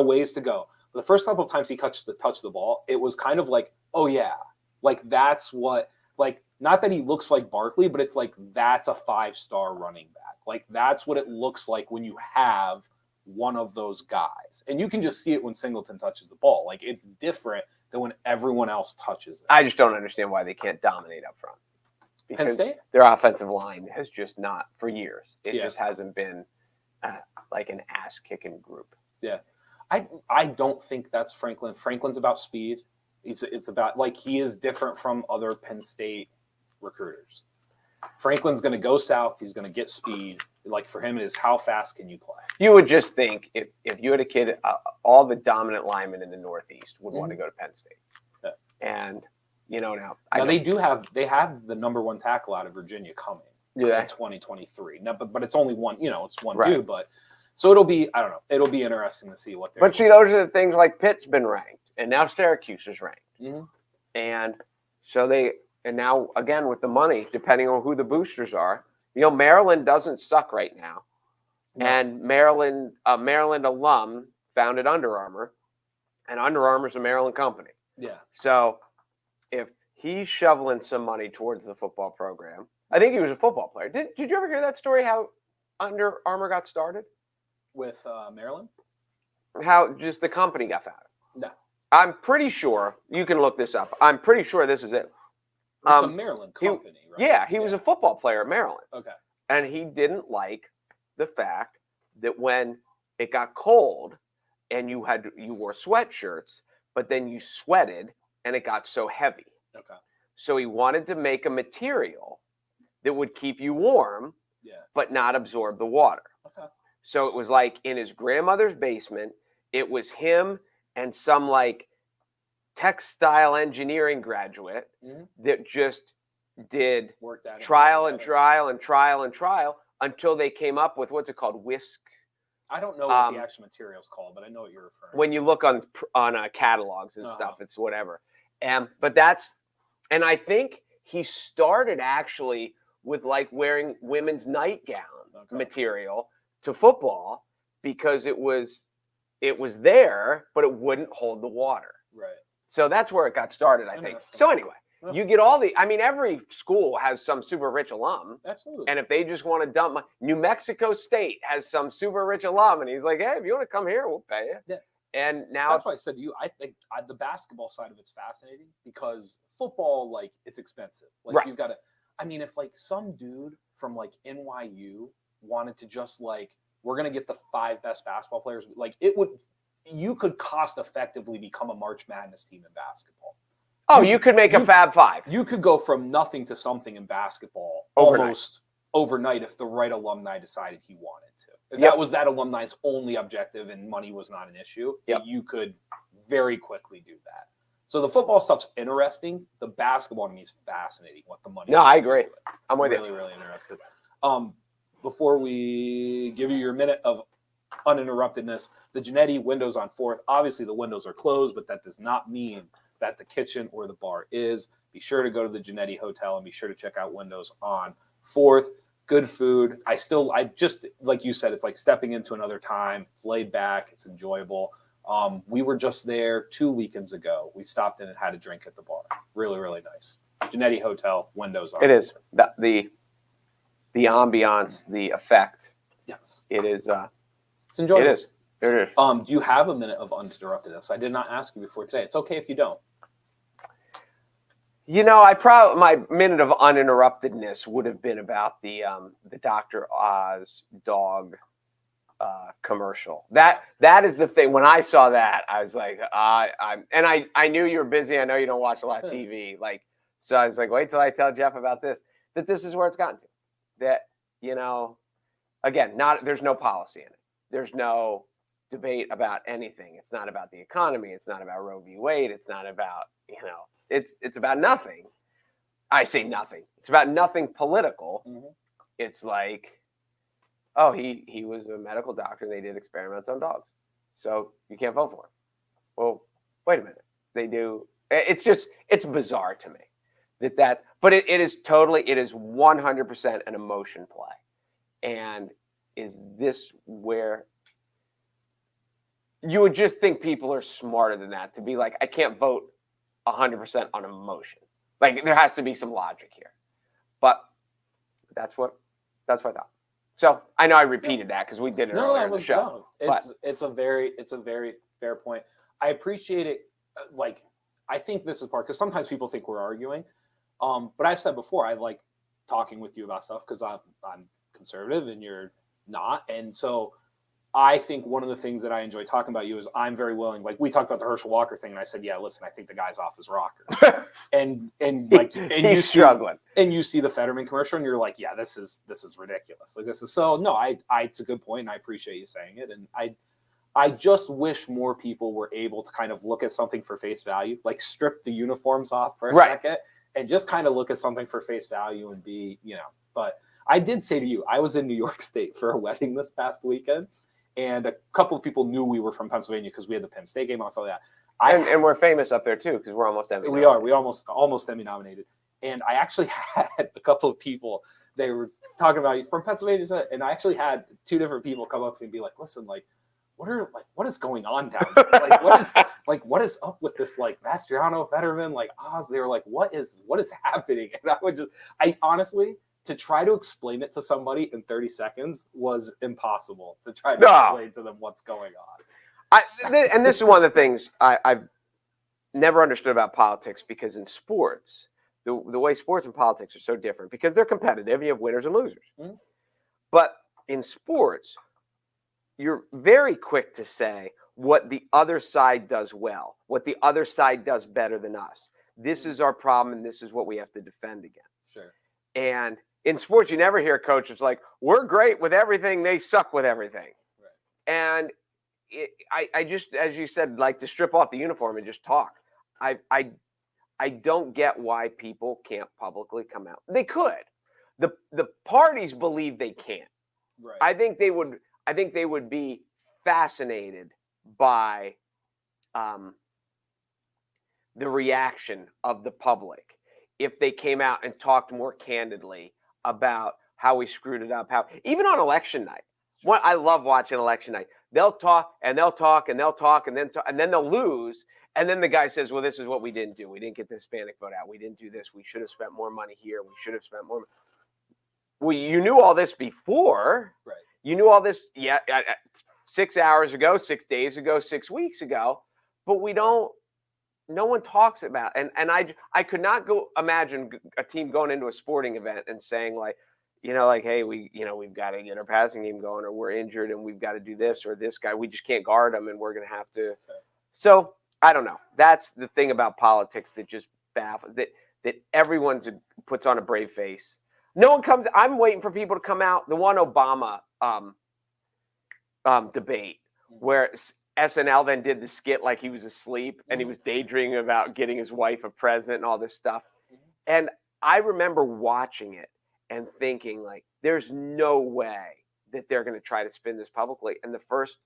ways to go. But the first couple of times he touched the ball, it was kind of like, oh yeah, like, that's what, like, not that he looks like Barkley, but it's like, that's a 5-star running back. Like, that's what it looks like when you have one of those guys. And you can just see it when Singleton touches the ball. Like, it's different than when everyone else touches it. I just don't understand why they can't dominate up front. Penn State? Their offensive line has just not, for years. It just hasn't been like an ass-kicking group. Yeah. I don't think that's Franklin. Franklin's about speed. It's about, like, he is different from other Penn State recruiters. Franklin's going to go south. He's going to get speed. Like, for him, it is how fast can you play? You would just think if you had a kid, all the dominant linemen in the Northeast would want to go to Penn State. Yeah. And, now they have the number 1 tackle out of Virginia coming in 2023. Now, but it's only one, it's one dude. But so it'll be, I don't know, it'll be interesting to see what they're. But see, those are the things, like Pitt's been ranked, and now Syracuse is ranked. And so and now, again, with the money, depending on who the boosters are, Maryland doesn't suck right now. No. And Maryland alum founded Under Armour, and Under Armour is a Maryland company. Yeah. So if he's shoveling some money towards the football program, I think he was a football player. Did you ever hear that story, how Under Armour got started? With Maryland? How just the company got founded? No. I'm pretty sure, you can look this up. I'm pretty sure this is it. It's a Maryland company, right? Yeah, he was a football player at Maryland. Okay. And he didn't like the fact that when it got cold and you wore sweatshirts, but then you sweated and it got so heavy. Okay. So he wanted to make a material that would keep you warm, but not absorb the water. Okay. So it was like in his grandmother's basement, it was him and some, like, textile engineering graduate that just did trial until they came up with, what's it called? Whisk. I don't know what the actual material is called, but I know what you're referring to. When you look on catalogs and stuff, it's whatever. And I think he started actually with like wearing women's nightgown material to football because it was there, but it wouldn't hold the water. Right. So that's where it got started, I think. So anyway, you get every school has some super rich alum. Absolutely. And if they just want to dump New Mexico State has some super rich alum, and he's like, hey, if you want to come here, we'll pay you. Yeah. And now that's why I said to you, I think the basketball side of it's fascinating because football, like, it's expensive. Like, you've got to, I mean, if like some dude from like NYU wanted to just like, we're going to get the 5 best basketball players, like you could cost effectively become a March Madness team in basketball. Oh, you could make a Fab Five. You could go from nothing to something in basketball almost overnight if the right alumni decided he wanted to. If that was that alumni's only objective and money was not an issue, you could very quickly do that. So the football stuff's interesting. The basketball to me is fascinating. What the money? No, I agree. I'm with you. Really interested. Before we give you your minute of uninterruptedness, the Genetti windows on 4th. Obviously, the windows are closed, but that does not mean that the kitchen or the bar is. Be sure to go to the Genetti Hotel and be sure to check out windows on 4th. Good food. I just, like you said, it's like stepping into another time. It's laid back. It's enjoyable. We were just there 2 weekends ago. We stopped in and had a drink at the bar. Really, really nice. Genetti Hotel, windows on. It is. The ambiance, the effect. Yes. It is. It's enjoyable. It is. It is. Do you have a minute of uninterruptedness? I did not ask you before today. It's okay if you don't. You know, my minute of uninterruptedness would have been about the Dr. Oz dog commercial. That is the thing. When I saw that, I was like, I knew you were busy. I know you don't watch a lot of TV. So I was like, wait till I tell Jeff about this. That this is where it's gotten to. That, you know, again, there's no policy in it. There's no debate about anything. It's not about the economy. It's not about Roe v. Wade. It's not about, it's about nothing. I say nothing. It's about nothing political. Mm-hmm. It's like, oh, he was a medical doctor and they did experiments on dogs. So you can't vote for him. Well, wait a minute. They do. It's bizarre to me but it is 100% an emotion play. And is this where you would just think people are smarter than that to be like, I can't vote 100% on emotion. Like, there has to be some logic here. But that's what I thought. So I know I repeated that because we did it earlier in the show. It's a very fair point. I appreciate it. Like, I think this is part because sometimes people think we're arguing. But I've said before, I like talking with you about stuff because I'm conservative and you're not. And so I think one of the things that I enjoy talking about you is I'm very willing. Like, we talked about the Herschel Walker thing, and I said, yeah, listen, I think the guy's off his rocker. and he's struggling. And you see the Fetterman commercial, and you're like, yeah, this is ridiculous. Like, this is so. No, it's a good point, and I appreciate you saying it. And I just wish more people were able to kind of look at something for face value, like strip the uniforms off for a second, and just kind of look at something for face value and be, But I did say to you, I was in New York State for a wedding this past weekend. And a couple of people knew we were from Pennsylvania because we had the Penn State game. I saw that. And we're famous up there too because we're almost Emmy. We are. We almost Emmy nominated. And I actually had a couple of people. They were talking about from Pennsylvania, and I actually had 2 different people come up to me and be like, "Listen, like, what is going on down there? What is up with this like Mastriano, Fetterman, like Oz?" They were like, "What is happening?" And I honestly. To try to explain it to somebody in 30 seconds was impossible to try to explain to them what's going on. And this is one of the things I've never understood about politics because in sports, the way sports and politics are so different because they're competitive. You have winners and losers. Mm-hmm. But in sports, you're very quick to say what the other side does well, what the other side does better than us. This is our problem and this is what we have to defend against. Sure. And in sports, you never hear coaches like, we're great with everything, they suck with everything. Right. And I just, as you said, like to strip off the uniform and just talk. I don't get why people can't publicly come out. They could. The parties believe they can't. Right. I think they would be fascinated by the reaction of the public if they came out and talked more candidly about how we screwed it up, how even on election night. What I love watching election night. They'll talk and they'll talk and they'll talk and then they'll lose. And then the guy says, well, this is what we didn't do. We didn't get the Hispanic vote out. We didn't do this. We should have spent more money here. We should have spent more money. Well, you knew all this before. Right. You knew all this 6 hours ago, 6 days ago, 6 weeks ago. But no one talks about it. And I could not imagine a team going into a sporting event and saying like, hey, we've got to get our passing game going, or we're injured and we've got to do this, or this guy, we just can't guard him and we're going to have to. So I don't know. That's the thing about politics that just baffles that everyone puts on a brave face. No one comes. I'm waiting for people to come out. The one Obama debate where SNL then did the skit like he was asleep and he was daydreaming about getting his wife a present and all this stuff. And I remember watching it and thinking like, there's no way that they're going to try to spin this publicly. And the first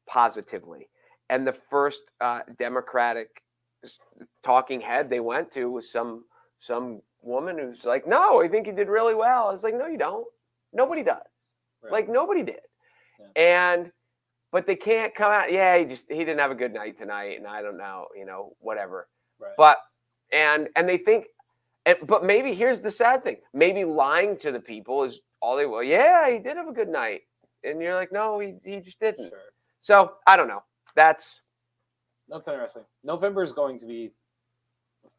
positively. And the first Democratic talking head they went to was some woman who's like, no, I think he did really well. I was like, no, you don't. Nobody does. Right. Like nobody did. Yeah. But they can't come out. Yeah, he didn't have a good night tonight, and I don't know, whatever. Right. But and they think, but maybe here's the sad thing. Maybe lying to the people is all they will. Yeah, he did have a good night, and you're like, no, he just didn't. Sure. So I don't know. That's interesting. November is going to be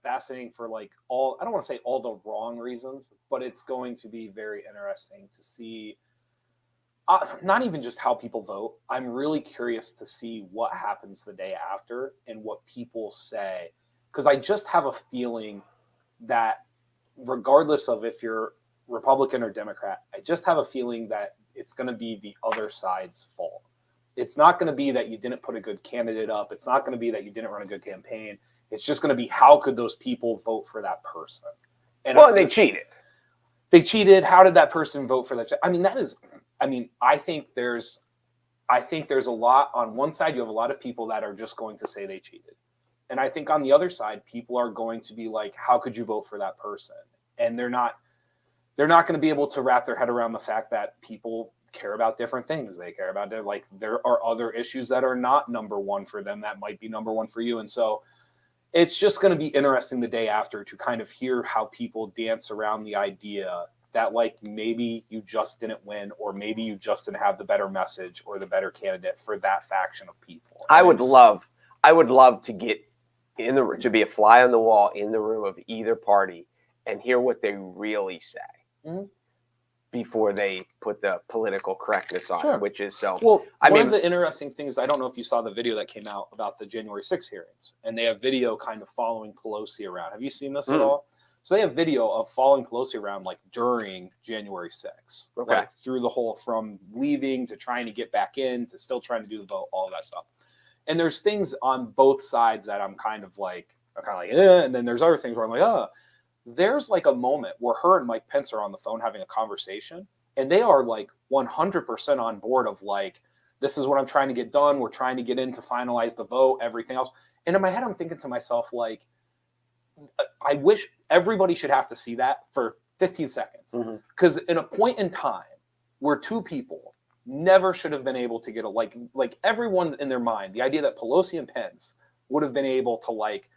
fascinating for like I don't want to say all the wrong reasons, but it's going to be very interesting to see not even just how people vote. I'm really curious to see what happens the day after and what people say, because I just have a feeling that regardless of if you're Republican or Democrat, I just have a feeling that it's going to be the other side's fault. It's not going to be that you didn't put a good candidate up. It's not going to be that you didn't run a good campaign. It's just going to be, how could those people vote for that person? And they cheated. They cheated. How did that person vote for that? I think there's a lot on one side. You have a lot of people that are just going to say they cheated. And I think on the other side, people are going to be like, how could you vote for that person? And they're not going to be able to wrap their head around the fact that people care about different things. They care about there are other issues that are not number one for them that might be number one for you. And so it's just going to be interesting the day after to kind of hear how people dance around the idea that like maybe you just didn't win, or maybe you just didn't have the better message or the better candidate for that faction of people. I would love to get to be a fly on the wall in the room of either party and hear what they really say before they put the political correctness on it, which is so. Well, one of the interesting things, I don't know if you saw the video that came out about the January 6th hearings, and they have video kind of following Pelosi around. Have you seen this at all? So they have video of following Pelosi around like during January 6th, like through the whole, from leaving to trying to get back in to still trying to do the vote, all of that stuff. And there's things on both sides that I'm kind of like, and then there's other things where I'm like, There's like a moment where her and Mike Pence are on the phone having a conversation, and they are like 100% on board of like, this is what I'm trying to get done. We're trying to get in to finalize the vote, everything else. And in my head, I'm thinking to myself, like, I wish everybody should have to see that for 15 seconds. Because in a point in time where two people never should have been able to get like everyone's in their mind, the idea that Pelosi and Pence would have been able to like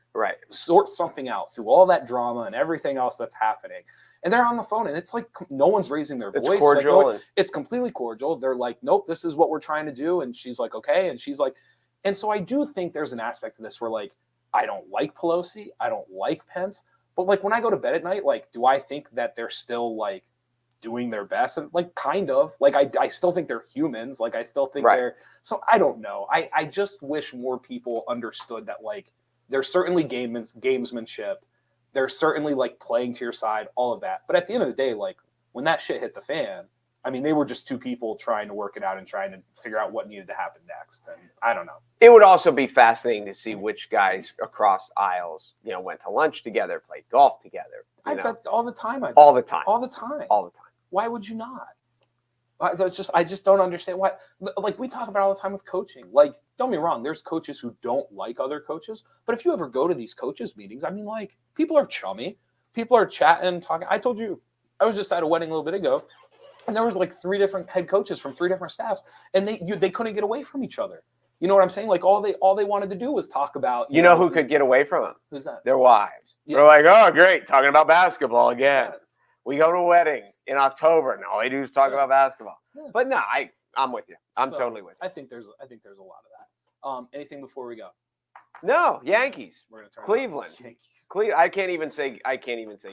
sort something out through all that drama and everything else that's happening. And they're on the phone and it's like no one's raising their voice. It's cordial. Like, it's completely cordial. They're like, nope, this is what we're trying to do. And she's like, okay. And she's like, and so I do think there's an aspect to this where like, I don't like Pelosi. I don't like Pence. But like when I go to bed at night, like, do I think that they're still like doing their best? And like, kind of like, I still think they're humans. Like, I still think they're, so I don't know. I just wish more people understood that like, there's certainly gamesmanship. There's certainly like playing to your side, all of that. But at the end of the day, like when that shit hit the fan, I mean, they were just two people trying to work it out and trying to figure out what needed to happen next. And I don't know. It would also be fascinating to see which guys across aisles, went to lunch together, played golf together. I bet all the time. All the time. All the time. All the time. Why would you not? I just don't understand why. Like we talk about all the time with coaching. Like, don't get me wrong, there's coaches who don't like other coaches, but if you ever go to these coaches meetings, I mean, like, people are chummy, people are chatting, talking. I told you, I was just at a wedding a little bit ago, and there was like 3 different head coaches from 3 different staffs, and they couldn't get away from each other. You know what I'm saying? Like all they wanted to do was talk about. You know who could get away from them? Who's that? Their wives. Yes. They're like, oh, great, talking about basketball again. Yes. We go to a wedding in October, and all they do is talk about basketball. Yeah. But no, I'm with you. I'm totally with you. I think there's a lot of that. Anything before we go? No, Yankees. We're gonna turn Cleveland. Yankees. I can't even say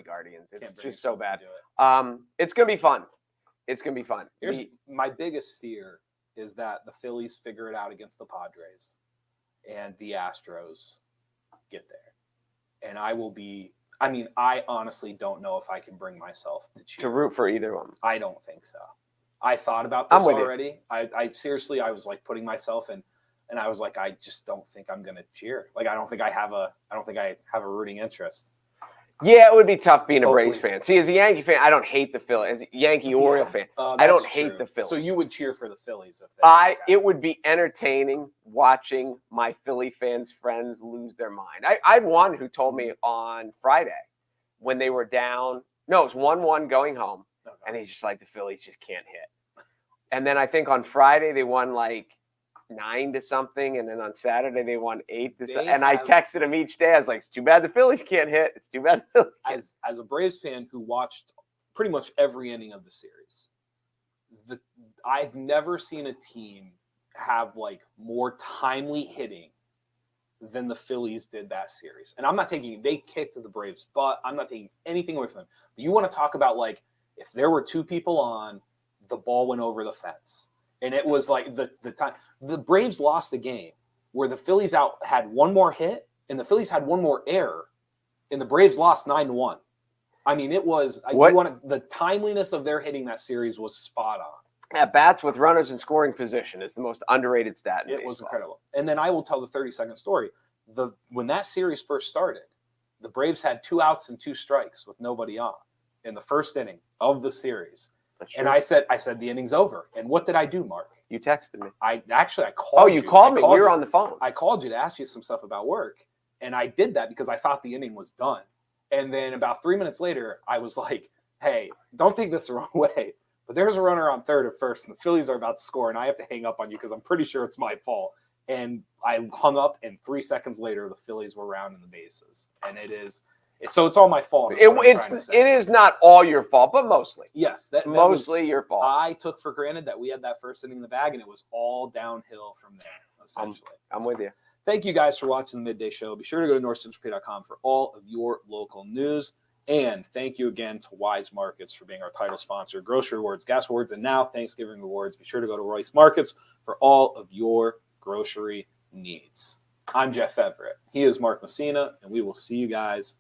Guardians. It's just so bad. Do It's gonna be fun. It's gonna be fun. Here's my biggest fear is that the Phillies figure it out against the Padres, and the Astros get there, and I will be. I mean, I honestly don't know if I can bring myself to cheer. To root for either one. I don't think so. I thought about this already. You. I seriously, I was like putting myself in, and I was like, I just don't think I'm gonna cheer. Like, I don't think I have a rooting interest. Yeah, it would be tough being a Braves fan. See, as a Yankee fan, I don't hate the Phillies. As a Yankee Oriole fan, I don't hate the Phillies. So you would cheer for the Phillies if it would be entertaining watching my Philly fans' friends lose their mind. I had one who told me on Friday when they were down. No, it was 1-1 going home, and he's just like, the Phillies just can't hit. And then I think on Friday they won like 9-something, and then on Saturday they won 8-something. And I texted him each day. I was like, "It's too bad the Phillies can't hit. It's too bad." The Phillies as a Braves fan who watched pretty much every inning of the series, I've never seen a team have like more timely hitting than the Phillies did that series. And I'm not taking they kicked the Braves, but I'm not taking anything away from them. But you want to talk about like if there were 2 people on, the ball went over the fence. And it was like the time the Braves lost a game where the Phillies had 1 more hit and the Phillies had 1 more error, and the Braves lost 9-1. I mean, it was the timeliness of their hitting that series was spot on. At bats with runners in scoring position is the most underrated stat. It was incredible. And then I will tell the 30-second story. When that series first started, the Braves had 2 outs and 2 strikes with nobody on in the first inning of the series. And I said the inning's over. And what did I do, Mark? You texted me. I called you. Oh, you called me. We were on the phone. I called you to ask you some stuff about work. And I did that because I thought the inning was done. And then about 3 minutes later, I was like, hey, don't take this the wrong way, but there's a runner on third or first, and the Phillies are about to score, and I have to hang up on you because I'm pretty sure it's my fault. And I hung up, and 3 seconds later, the Phillies were rounding the bases. And so it's all my fault. It is not all your fault, but mostly. Yes. That mostly your fault. I took for granted that we had that first inning in the bag, and it was all downhill from there, essentially. I'm with you. Thank you guys for watching the Midday Show. Be sure to go to NorthcentralPa.com for all of your local news. And thank you again to Weis Markets for being our title sponsor. Grocery rewards, gas rewards, and now Thanksgiving rewards. Be sure to go to Weis Markets for all of your grocery needs. I'm Jeff Everett. He is Mark Messina, and we will see you guys